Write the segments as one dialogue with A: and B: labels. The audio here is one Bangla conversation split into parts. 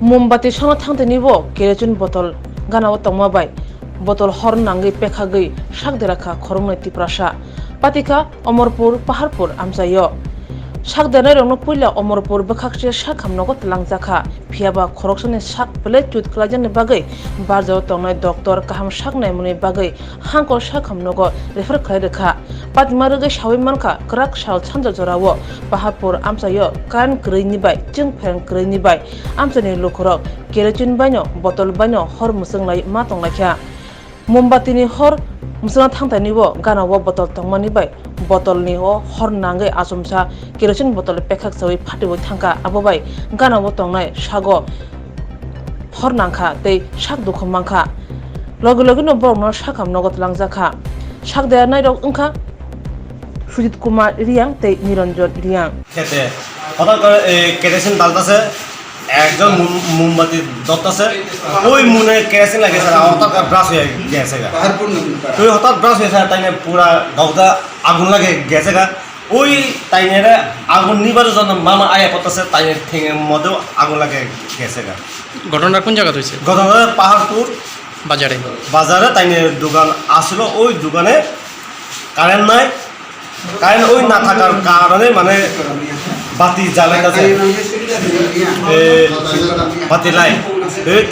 A: মোমবাতি সঙ্গে থাকতে নিব কেরোচিন বোতল গানাও তংমাবাই বোতল হর নাঙ্গি পেখাগৈ শাক দেরাখা খরংনাই তিপ্রাসা পাতিকা অমরপুর পাহাড়পুর আমজাইয় শাক দেনাই রংনো পুইলা অমরপুর বেখাকছে শাক হামনগত লাংজাখা ফিয়াবা খরকসনি শাক পেলে চুত খালাজেননি বাগৈ বারজাও তংনাই ডক্টর কাহাম শাক নাইমুনি বাগৈ হাंको শাক হামনগ রেফার খাই রেখা পাতিमा রোগै सावै मानखा क्राक साल सानजा जरावो पाहाड़पुर आमसायो कान ग्रैनि बाय चिं फें ग्रैनि बाय आमसानि लुखरक केरोसिन बायनो बटल बायनो हर मुसंलाय मा तंलायखा मोमबातिनि हर मुसंना थांथानिबो गानावो बटल तंमानि बाय बटलनि हर नांगै आसमसा केरोसिन बटल पेखाक सावै फाटिबो थांखा आबोबाय गानावो तंनाय सागो हर नांखा तै साक दुख मांखा लगे लगेनो बरनो साक हामनगत लांजाखा साक देया नायरक ओंखा সুজিত কুমার রিয়াং তে নিরঞ্জন রিয়াং
B: খেতে হঠাৎ করে কেরোসিন ডালতেছে একজন মোমবাতি ধরতেছে ওই মুনে কেরোসিন লাগেছে হঠাৎ ব্রাশ হয়ে গেছে গা তুই হঠাৎ ব্রাশ হয়েছে তাই পুরা গাউটা আগুন লাগে গেছে গা ওই তাইনের আগুন নিবার জন্য মামা আয়া পড়তেছে তাইনের ঠেঙের মধ্যেও আগুন লাগে গেছে গা
C: ঘটনাটা কোন জায়গা হয়েছে?
B: ঘটনাটা পাহাড়পুর বাজারে তাইনের দোকান আসলো ওই দোকানে কারেন্ট নাই কারেন্ট ওই না থাকার কারণে মানে বাতি জ্বালাইতেছে বাতি লাই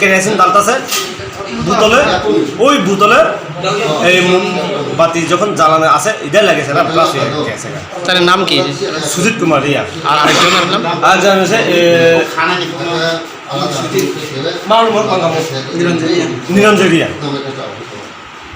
B: কেরোসিন ডালতেছে বোতলে ওই বোতলে এই বাতি যখন জ্বালানো আছে এটাই লাগেছে না প্লাস হয়ে গেছে।
C: তার নাম কি?
B: সুজিত কুমার রিয়া।
C: আর আরেকজনের নাম?
B: আরেকজন হচ্ছে নিরঞ্জন রিয়া।